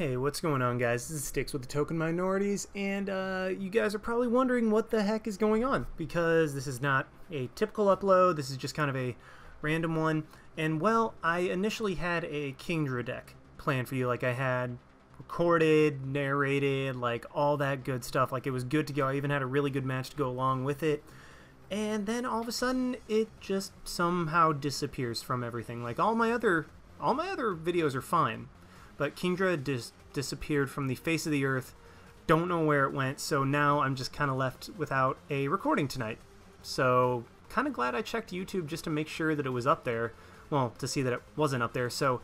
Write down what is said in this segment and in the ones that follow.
Hey, what's going on, guys? This is Styx with the Token Minorities, and you guys are probably wondering what the heck is going on, because this is not a typical upload. This is just kind of a random one. And well, I initially had a Kingdra deck planned for you. Like, I had recorded, narrated, like all that good stuff. Like, it was good to go. I even had a really good match to go along with it. And then all of a sudden it just somehow disappears from everything. Like, all my other videos are fine, but Kingdra disappeared from the face of the earth. Don't know where it went, so now I'm just kind of left without a recording tonight. So kind of glad I checked YouTube just to make sure that it was up there. Well, to see that it wasn't up there. So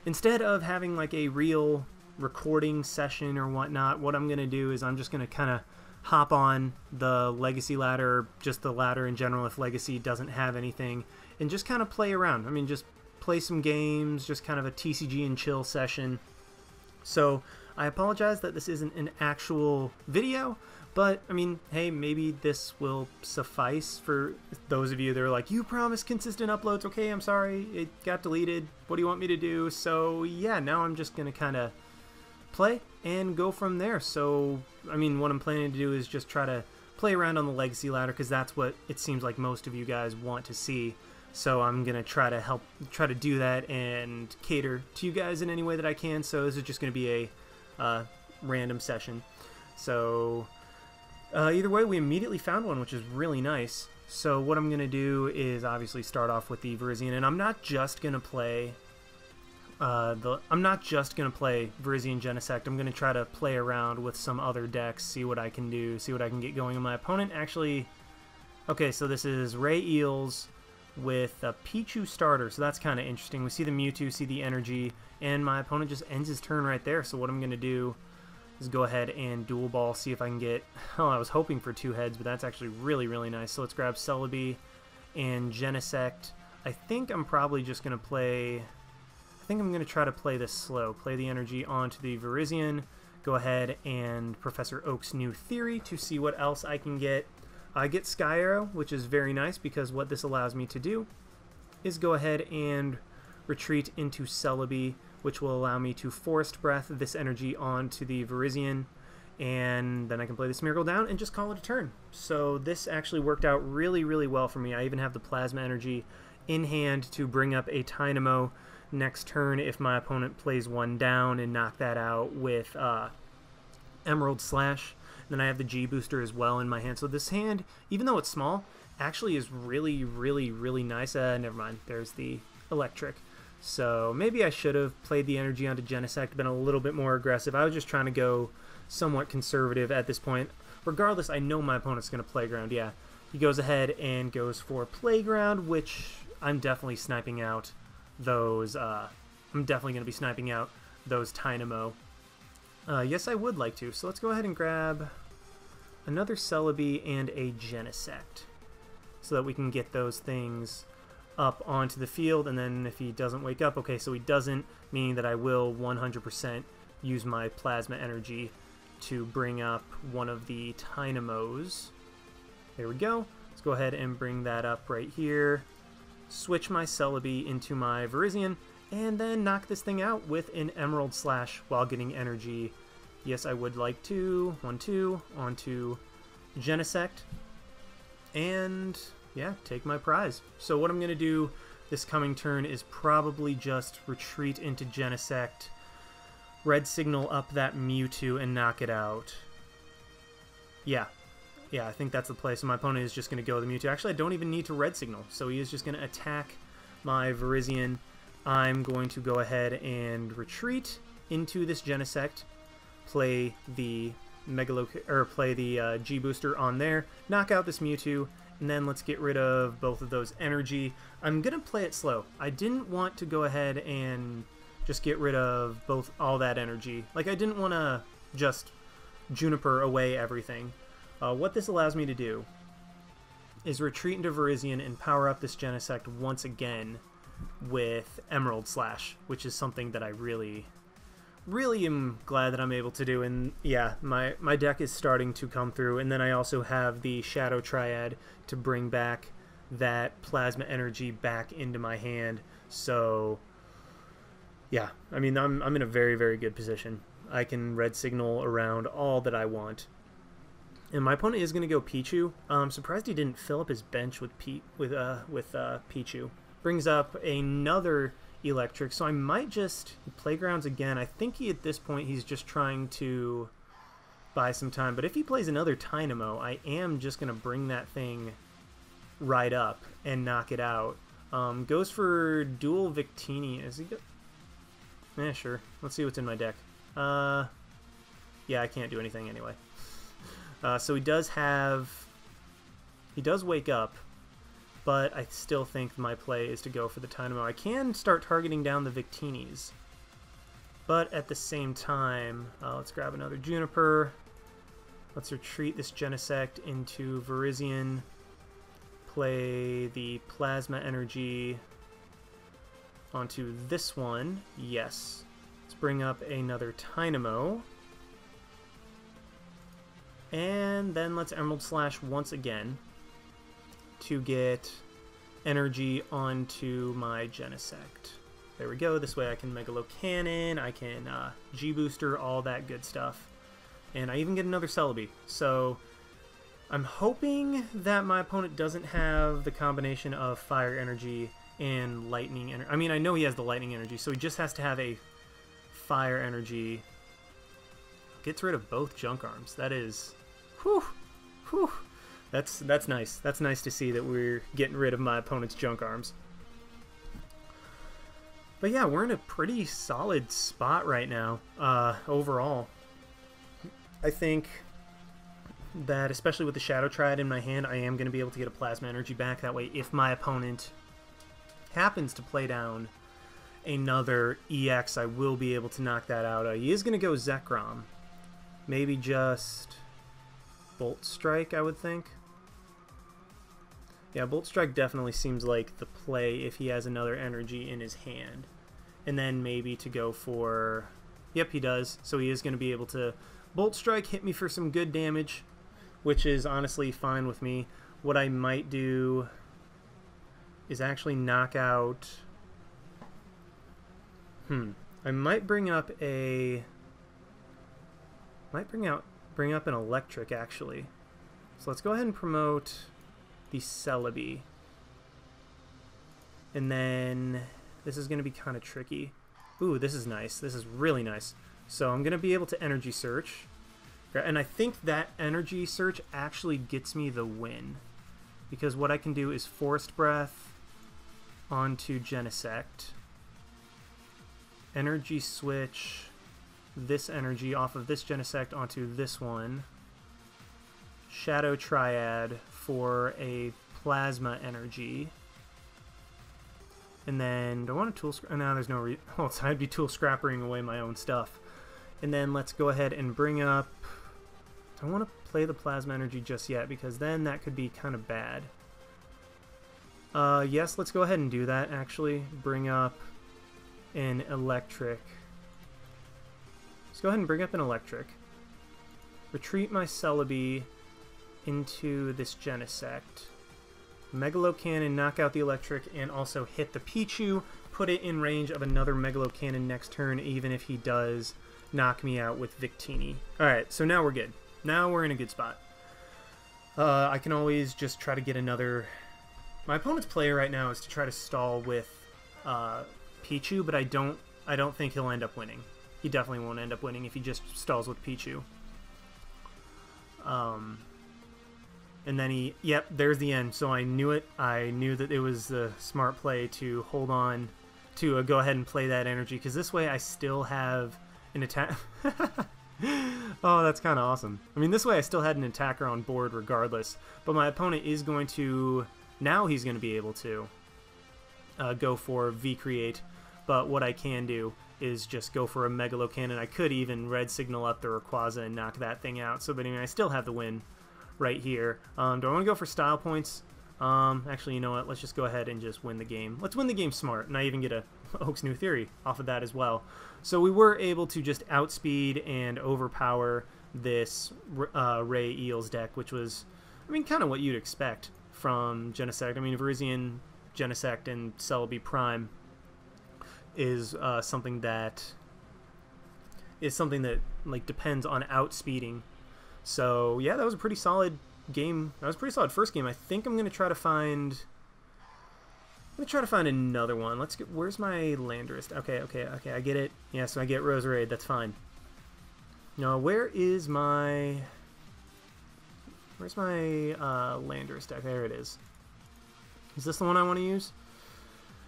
instead of having like a real recording session or whatnot, what I'm gonna do is I'm just gonna kind of hop on the Legacy ladder, just the ladder in general if Legacy doesn't have anything, and just kind of play around. I mean, just play some games, just kind of a TCG and chill session. So I apologize that this isn't an actual video, but I mean, hey, maybe this will suffice for those of you that are like, you promised consistent uploads. Okay, I'm sorry, it got deleted. What do you want me to do? So yeah, now I'm just gonna kind of play and go from there. So I mean, what I'm planning to do is just try to play around on the Legacy ladder, because that's what it seems like most of you guys want to see. So I'm gonna try to do that and cater to you guys in any way that I can. So this is just gonna be a random session. So either way, we immediately found one, which is really nice. So what I'm gonna do is obviously start off with the Virizion, and I'm not just gonna play Virizion Genesect. I'm gonna try to play around with some other decks, see what I can do, see what I can get going. And my opponent actually, okay, so this is Ray Eels with a Pichu starter, so that's kind of interesting. We see the Mewtwo, see the energy, and my opponent just ends his turn right there. So what I'm going to do is go ahead and dual ball, see if I can get, oh, I was hoping for 2 heads, but that's actually really, really nice. So let's grab Celebi and Genesect. I think I'm probably just going to play, I think I'm going to try to play this slow, play the energy onto the Virizion, go ahead and Professor Oak's new theory to see what else I can get. I get Sky Arrow, which is very nice, because what this allows me to do is go ahead and retreat into Celebi, which will allow me to Forest Breath this energy onto the Virizion, and then I can play this Miracle down and just call it a turn. So this actually worked out really, really well for me. I even have the Plasma Energy in hand to bring up a Tynamo next turn if my opponent plays one down, and knock that out with Emerald Slash. Then I have the G Booster as well in my hand. So this hand, even though it's small, actually is really, really, really nice. Never mind, there's the Electric. So maybe I should have played the energy onto Genesect, been a little bit more aggressive. I was just trying to go somewhat conservative at this point. Regardless, I know my opponent's going to Playground. Yeah, he goes ahead and goes for Playground, which I'm definitely sniping out those. I'm definitely going to be sniping out those Tynamo. Yes, I would like to. So let's go ahead and grab another Celebi and a Genesect, so that we can get those things up onto the field. And then if he doesn't wake up, okay, so he doesn't, meaning that I will 100% use my Plasma Energy to bring up one of the Tynamos. There we go. Let's go ahead and bring that up right here. Switch my Celebi into my Virizion, and then knock this thing out with an Emerald Slash while getting energy. Yes, I would like to. 1-2 onto Genesect, and yeah, take my prize. So what I'm going to do this coming turn is probably just retreat into Genesect, red signal up that Mewtwo, and knock it out. Yeah, I think that's the play. So my opponent is just going to go the Mewtwo. Actually, I don't even need to red signal, so he is just going to attack my Virizion. I'm going to go ahead and retreat into this Genesect, play the G Booster on there, knock out this Mewtwo, and then let's get rid of both of those energy. I'm gonna play it slow. I didn't want to go ahead and just get rid of all that energy. Like, I didn't want to just Juniper away everything. What this allows me to do is retreat into Virizion and power up this Genesect once again with Emerald Slash, which is something that I really am glad that I'm able to do. And yeah, my deck is starting to come through. And then I also have the Shadow Triad to bring back that Plasma Energy back into my hand. So yeah, I mean, I'm in a very, very good position. I can red signal around all that I want. And my opponent is going to go Pichu. I'm surprised he didn't fill up his bench with Pichu. Brings up another electric, so I might just Playgrounds again. I think at this point he's just trying to buy some time. But if he plays another Dynamo, I am just going to bring that thing right up and knock it out. Goes for dual Victini. Is he go? Eh, sure. Let's see what's in my deck. Yeah, I can't do anything anyway. So he does wake up, but I still think my play is to go for the Dynamo. I can start targeting down the Victinis, but at the same time, let's grab another Juniper. Let's retreat this Genesect into Virizion. Play the Plasma Energy onto this one. Yes. Let's bring up another Dynamo. And then let's Emerald Slash once again to get energy onto my Genesect. There we go. This way I can Megalo Cannon, I can G-Booster, all that good stuff. And I even get another Celebi. So I'm hoping that my opponent doesn't have the combination of Fire Energy and Lightning Energy. I mean, I know he has the Lightning Energy, so he just has to have a Fire Energy. Gets rid of both Junk Arms. That is... Whew, whew. That's nice. That's nice to see that we're getting rid of my opponent's Junk Arms. But yeah, we're in a pretty solid spot right now, overall. I think that, especially with the Shadow Triad in my hand, I am going to be able to get a Plasma Energy back. That way, if my opponent happens to play down another EX, I will be able to knock that out. He is going to go Zekrom. Maybe just Bolt Strike, I would think. Yeah, Bolt Strike definitely seems like the play if he has another energy in his hand. And then maybe to go for... Yep, he does. So he is going to be able to Bolt Strike, hit me for some good damage, which is honestly fine with me. What I might do is actually knock out... I might bring up a... bring up an electric, actually. So let's go ahead and promote the Celebi. And then this is going to be kind of tricky. Ooh, this is nice. This is really nice. So I'm going to be able to Energy Search. And I think that Energy Search actually gets me the win. Because what I can do is Forest Breath onto Genesect. Energy Switch this energy off of this Genesect onto this one. Shadow Triad for a Plasma Energy. And then, do I want to tool scrap? No, there's no reason. Oh, so I'd be tool scrappering away my own stuff. And then let's go ahead and bring up... I don't want to play the Plasma Energy just yet, because then that could be kind of bad. Yes, let's go ahead and do that, actually. Bring up an Electric. Let's go ahead and bring up an Electric. Retreat my Celebi into this Genesect. Megalo Cannon, knock out the Electric, and also hit the Pichu. Put it in range of another Megalo Cannon next turn, even if he does knock me out with Victini. Alright, so now we're good. Now we're in a good spot. I can always just try to get another... My opponent's play right now is to try to stall with Pichu, but I don't think he'll end up winning. He definitely won't end up winning if he just stalls with Pichu. And then he... Yep, there's the end. So I knew it. I knew that it was the smart play to hold on, to go ahead and play that energy, because this way I still have an attack... Oh, that's kind of awesome. I mean, this way I still had an attacker on board regardless, but my opponent is going to... Now he's going to be able to go for V-Create, but what I can do is just go for a Megalo Cannon. I could even red signal up the Rayquaza and knock that thing out, so but anyway, I still have the win right here. Do I want to go for style points? Actually, you know what? Let's just go ahead and just win the game. Let's win the game smart, and I even get a Oak's New Theory off of that as well. So we were able to just outspeed and overpower this Ray Eels deck, which was, I mean, kind of what you'd expect from Genesect. I mean, Virizion, Genesect, and Celebi Prime is something that is something that like depends on outspeeding. So yeah, that was a pretty solid game. That was a pretty solid first game. I think I'm gonna try to find. I'm gonna try to find another one. Let's get. Where's my Landorus? Okay. I get it. Yeah, so I get Roserade. That's fine. No, where is my? Where's my Landorus deck? There it is. Is this the one I want to use?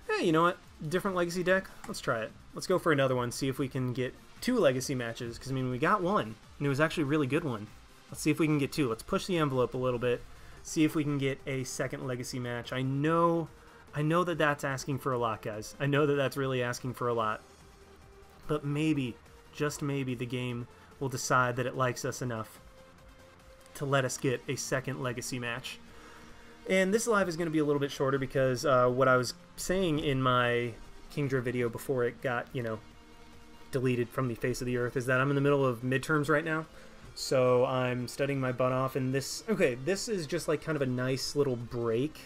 Hey, you know what? Different legacy deck. Let's try it. Let's go for another one. See if we can get 2 legacy matches. Because I mean, we got one, and it was actually a really good one. Let's see if we can get 2. Let's push the envelope a little bit. See if we can get a second legacy match. I know that that's asking for a lot, guys. I know that that's really asking for a lot. But maybe, just maybe, the game will decide that it likes us enough to let us get a second legacy match. And this live is going to be a little bit shorter because what I was saying in my Kingdra video before it got, you know, deleted from the face of the earth is that I'm in the middle of midterms right now. So I'm studying my butt off, and this is just like kind of a nice little break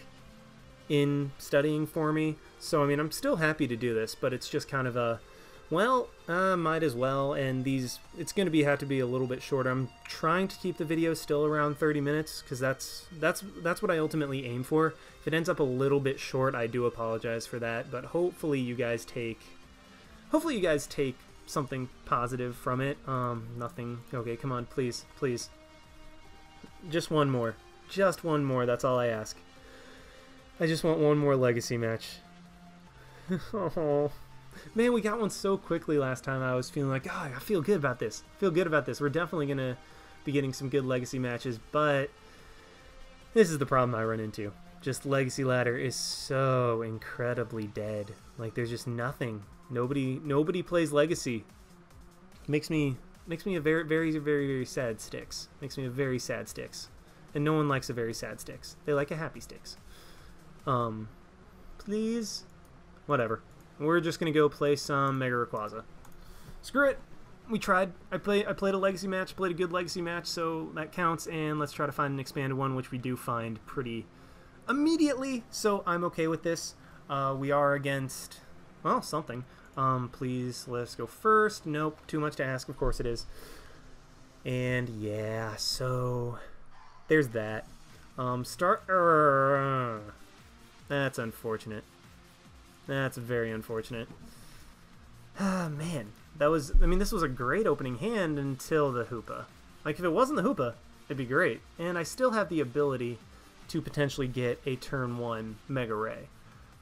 in studying for me. So I mean, I'm still happy to do this, but it's just kind of a, well, might as well. And it's going to have to be a little bit shorter. I'm trying to keep the video still around 30 minutes because that's what I ultimately aim for. If it ends up a little bit short, I do apologize for that. But hopefully you guys take something positive from it. Nothing. Okay, come on, please. Just one more. Just one more. That's all I ask. I just want one more legacy match. Oh. Man, we got one so quickly last time. I was feeling like, oh, I feel good about this. We're definitely going to be getting some good legacy matches, but this is the problem I run into. Just Legacy Ladder is so incredibly dead. Like, there's just nothing. Nobody plays Legacy. Makes me a very, very, very, very sad Styx. Makes me a very sad Styx. And no one likes a very sad Styx. They like a happy Styx. Please? Whatever. We're just gonna go play some Mega Rayquaza. Screw it. We tried. I played a Legacy match, played a good Legacy match, so that counts, and let's try to find an expanded one, which we do find pretty immediately, so I'm okay with this. We are against, well, something. Please, let's go first. Nope, too much to ask. Of course it is. And yeah, so there's that. That's unfortunate. That's very unfortunate. Ah, man. This was a great opening hand until the Hoopa. Like, if it wasn't the Hoopa, it'd be great. And I still have the ability to potentially get a turn 1 Mega Ray.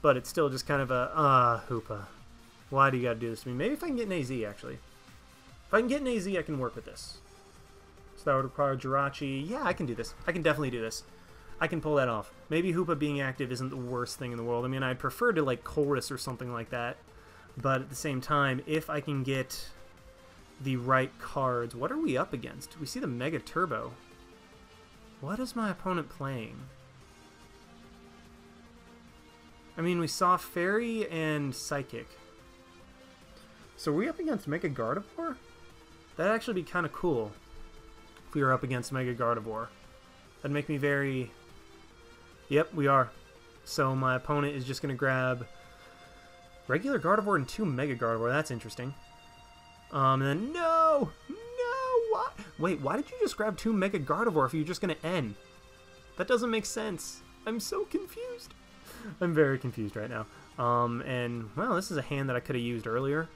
But it's still just kind of a, Hoopa. Why do you gotta do this to me? Maybe if I can get an AZ, actually. If I can get an AZ, I can work with this. So that would require Jirachi. Yeah, I can do this. I can definitely do this. I can pull that off. Maybe Hoopa being active isn't the worst thing in the world. I mean, I'd prefer to, like, Chorus or something like that. But at the same time, if I can get the right cards... What are we up against? We see the Mega Turbo. What is my opponent playing? I mean, we saw Fairy and Psychic. So are we up against Mega Gardevoir? That'd actually be kind of cool if we were up against Mega Gardevoir. That'd make me very... Yep, we are. So my opponent is just going to grab regular Gardevoir and 2 Mega Gardevoir. That's interesting. And then, no! What? Wait, why did you just grab 2 Mega Gardevoir if you're just going to N? That doesn't make sense. I'm so confused. I'm very confused right now. And, well, this is a hand that I could have used earlier.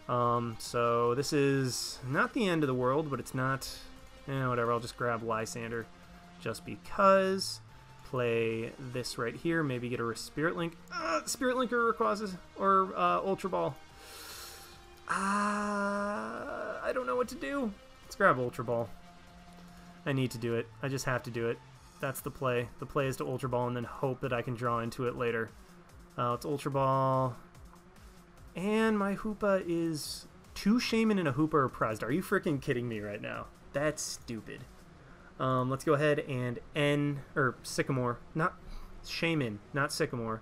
So this is not the end of the world, but it's not... whatever, I'll just grab Lysander just because. Play this right here, maybe get a Spirit Link. Spirit Link or Rayquaza or Ultra Ball. I don't know what to do. Let's grab Ultra Ball. I need to do it. I just have to do it. That's the play. The play is to Ultra Ball and then hope that I can draw into it later. It's Ultra Ball. And my Hoopa is 2 Shaman and a Hoopa are prized. Are you freaking kidding me right now? That's stupid. Let's go ahead and Sycamore. Not Shaman, not Sycamore.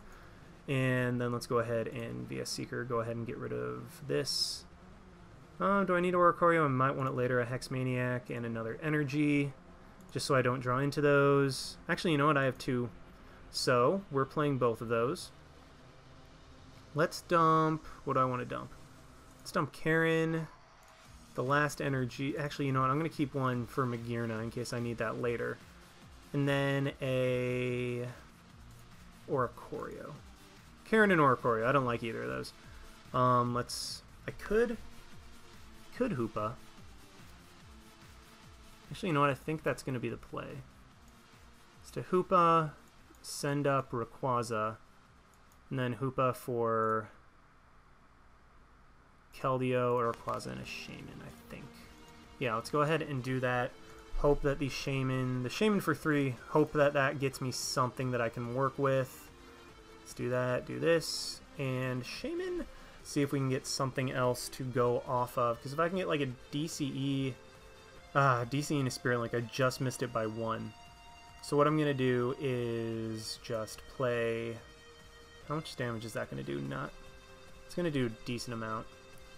And then let's go ahead and via Seeker, go ahead and get rid of this. Do I need Oricorio? I might want it later. A Hex Maniac and another Energy. Just so I don't draw into those. Actually, you know what? I have 2. So, we're playing both of those. Let's dump... What do I want to dump? Let's dump Karen. The last energy. Actually, you know what? I'm going to keep one for Magirna in case I need that later. And then a Oricorio. Karen and Oricorio. I don't like either of those. I could Hoopa. Actually, you know what? I think that's going to be the play. It's to Hoopa, send up Rayquaza, and then Hoopa for Keldeo, or Rayquaza, and a Shaman, I think. Yeah, let's go ahead and do that. Hope that the Shaman for 3, hope that that gets me something that I can work with. Let's do that, do this, and Shaman, see if we can get something else to go off of, because if I can get like a DCE, DCE and a Spirit Link, I just missed it by 1. So what I'm going to do is just play, how much damage is that going to do? It's going to do a decent amount.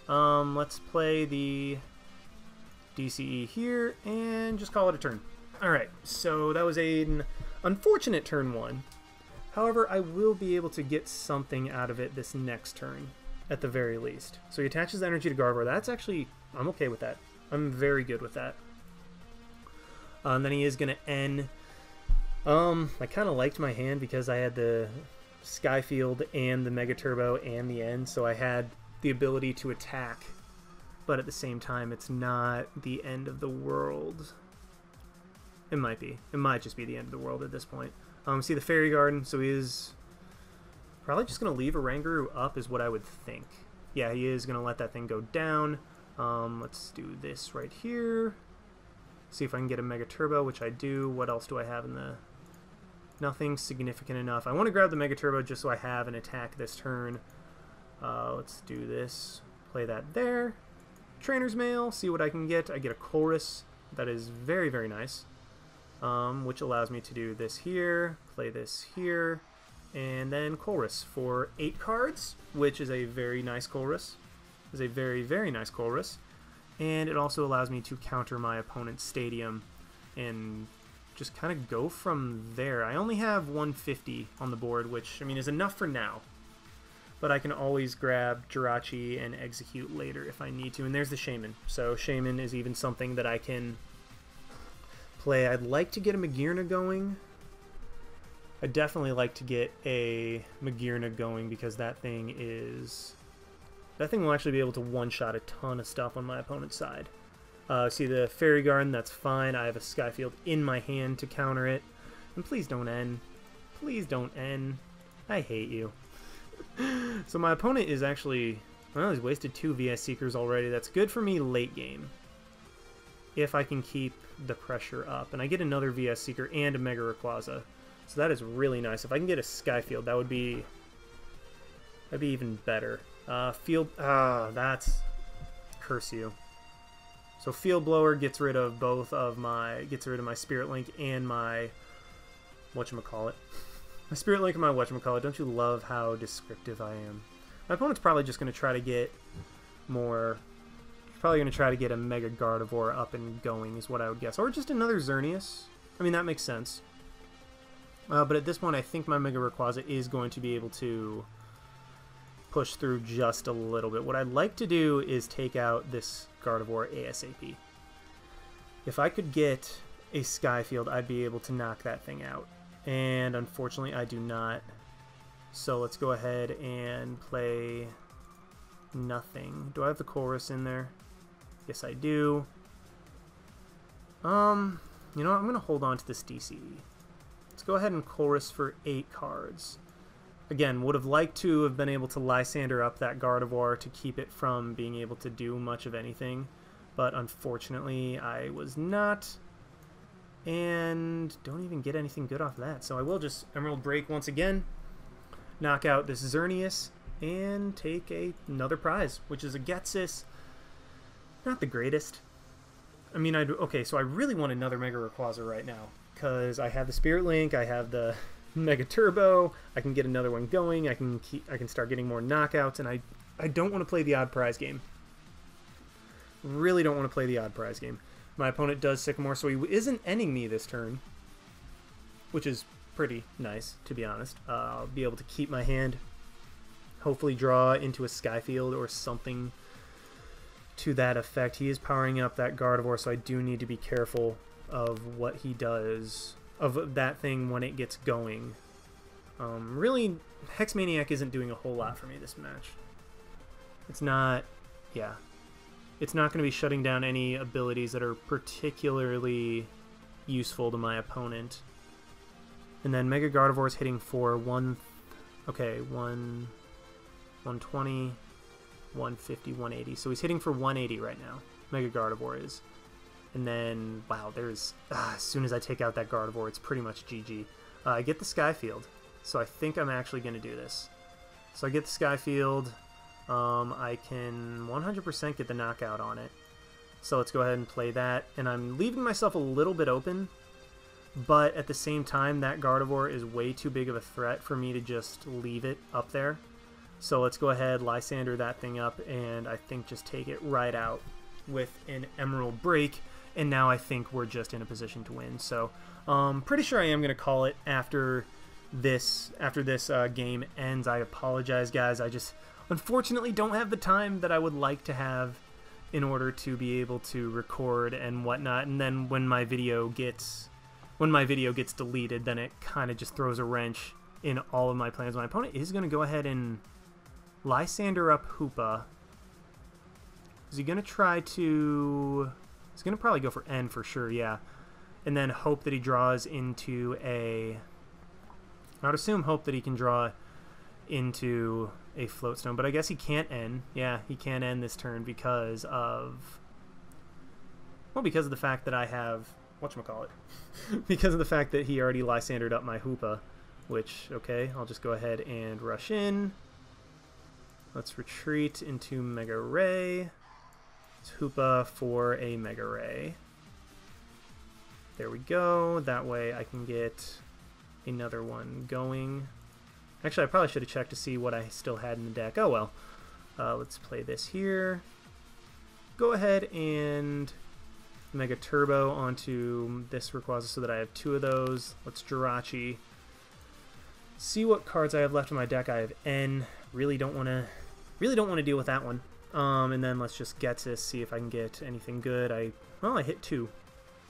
Let's play the DCE here and just call it a turn. Alright, so that was an unfortunate turn 1. However, I will be able to get something out of it this next turn, at the very least. So he attaches energy to Gardevoir. That's actually, I'm okay with that. I'm very good with that. And then he is going to N. I kind of liked my hand because I had the Skyfield and the Mega Turbo and the N, so I had the ability to attack, but at the same time, it's not the end of the world. It might be. It might just be the end of the world at this point. See the Fairy Garden, so he is probably just going to leave a Oranguru up is what I would think. Yeah, he is going to let that thing go down. Let's do this right here. See if I can get a Mega Turbo, which I do. What else do I have in the... Nothing significant enough. I want to grab the Mega Turbo just so I have an attack this turn. Let's do this. Play that there. Trainer's Mail, see what I can get. I get a Chorus. That is very, very nice. Which allows me to do this here, play this here, and then Chorus for 8 cards, which is a very nice Chorus. Is a very, very nice Chorus. And it also allows me to counter my opponent's Stadium and just kind of go from there. I only have 150 on the board, which, I mean, is enough for now. But I can always grab Jirachi and execute later if I need to. And there's the Shaman. So Shaman is even something that I can play. I'd like to get a Magirna going. I'd definitely like to get a Magirna going because that thing is... That thing will actually be able to one-shot a ton of stuff on my opponent's side. See the Fairy Garden, that's fine. I have a Skyfield in my hand to counter it. And please don't end. Please don't end. I hate you. So my opponent is actually... Well, he's wasted 2 VS Seekers already. That's good for me late game. If I can keep the pressure up. And I get another VS Seeker and a Mega Rayquaza. So that is really nice. If I can get a Skyfield, that would be... That'd be even better. That's... Curse you. So Field Blower gets rid of both of my... Gets rid of my Spirit Link and my... Whatchamacallit. My Spirit Link and my whatchamacallit. Don't you love how descriptive I am? My opponent's probably just going to try to get more... Probably going to try to get a Mega Gardevoir up and going is what I would guess. Or just another Xerneas. I mean, that makes sense. But at this point, I think my Mega Rayquaza is going to be able to push through just a little bit. What I'd like to do is take out this Gardevoir ASAP. If I could get a Skyfield, I'd be able to knock that thing out. And unfortunately, I do not. So let's go ahead and play nothing. Do I have the Chorus in there? Yes, I do. You know what? I'm going to hold on to this DCE. Let's go ahead and Chorus for 8 cards. Again, would have liked to have been able to Lysander up that Gardevoir to keep it from being able to do much of anything. But unfortunately, I was not. And don't even get anything good off that. So I will just Emerald Break once again. Knock out this Xerneas. And take another prize, which is a Getsis. Not the greatest. I mean, okay, so I really want another Mega Rayquaza right now. Because I have the Spirit Link, I have the Mega Turbo, I can get another one going, I can start getting more knockouts, and I don't want to play the odd prize game. Really don't want to play the odd prize game. My opponent does Sycamore, so he isn't ending me this turn. Which is pretty nice, to be honest. I'll be able to keep my hand, hopefully draw into a Skyfield or something to that effect. He is powering up that Gardevoir, so I do need to be careful of what he does, of that thing when it gets going. Really, Hex Maniac isn't doing a whole lot for me this match. It's not, yeah. It's not going to be shutting down any abilities that are particularly useful to my opponent. And then Mega Gardevoir is hitting for 120, 150, 180. So he's hitting for 180 right now. Mega Gardevoir is. And then, wow, there's... as soon as I take out that Gardevoir, it's pretty much GG. I get the Sky Field. So I think I'm actually going to do this. So I get the Sky Field. I can 100% get the knockout on it. So let's go ahead and play that. And I'm leaving myself a little bit open. But at the same time, that Gardevoir is way too big of a threat for me to just leave it up there. So let's go ahead, Lysander that thing up, and I think just take it right out with an Emerald Break. And now I think we're just in a position to win. So pretty sure I am going to call it after this game ends. I apologize, guys. I just unfortunately don't have the time that I would like to have in order to be able to record and whatnot. And then when my video gets deleted, then it kind of just throws a wrench in all of my plans. My opponent is going to go ahead and Lysander up Hoopa. Is he going to try to... He's going to probably go for N for sure, yeah. And then hope that he draws into a... I would assume hope that he can draw into a Float Stone, but I guess he can't N. Yeah, he can't end this turn because of... Well, because of the fact that I have... Whatchamacallit? Because of the fact that he already Lysandered up my Hoopa, which, okay, I'll just go ahead and rush in. Let's retreat into Mega Ray. It's Hoopa for a Mega Ray. There we go. That way I can get another one going. Actually, I probably should have checked to see what I still had in the deck. Oh well. Let's play this here. Go ahead and Mega Turbo onto this Rayquaza so that I have two of those. Let's Jirachi. See what cards I have left in my deck. I have N. Really don't want to deal with that one. And then let's just get this, see if I can get anything good. Well, I hit 2,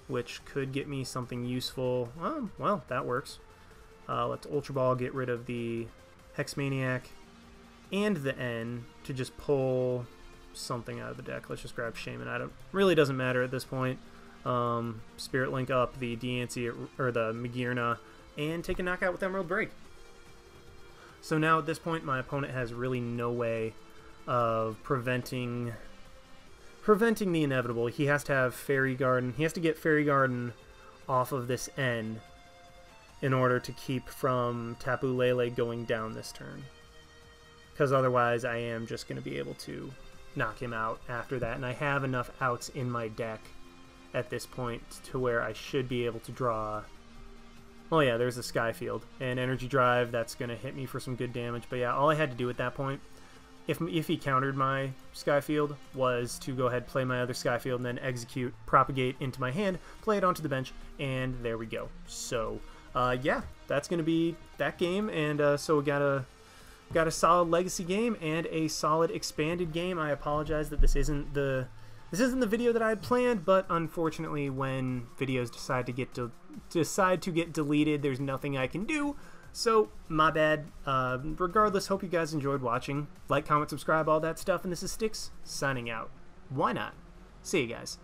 which could get me something useful. Well, that works. Let's Ultra Ball, get rid of the Hex Maniac and the N to just pull something out of the deck. Let's just grab Shaman. Really doesn't matter at this point. Spirit Link up the Diancie or the Magearna and take a knockout with Emerald Break. So now at this point, my opponent has really no way of preventing the inevitable. He has to have Fairy Garden. He has to get Fairy Garden off of this N in order to keep from Tapu Lele going down this turn. Because otherwise I am just going to be able to knock him out after that. And I have enough outs in my deck at this point to where I should be able to draw... Well, yeah, there's a Sky Field. And Energy Drive, that's going to hit me for some good damage. But yeah, all I had to do at that point, if he countered my Sky Field, was to go ahead, play my other Sky Field, and then execute, propagate into my hand, play it onto the bench, and there we go. So, yeah, that's going to be that game. And so we got a solid Legacy game and a solid expanded game. I apologize that this isn't the video that I had planned, but unfortunately, when videos decide to get deleted, there's nothing I can do. So, my bad. Regardless, hope you guys enjoyed watching. Like, comment, subscribe, all that stuff. And this is Styx, signing out. Why not? See you guys.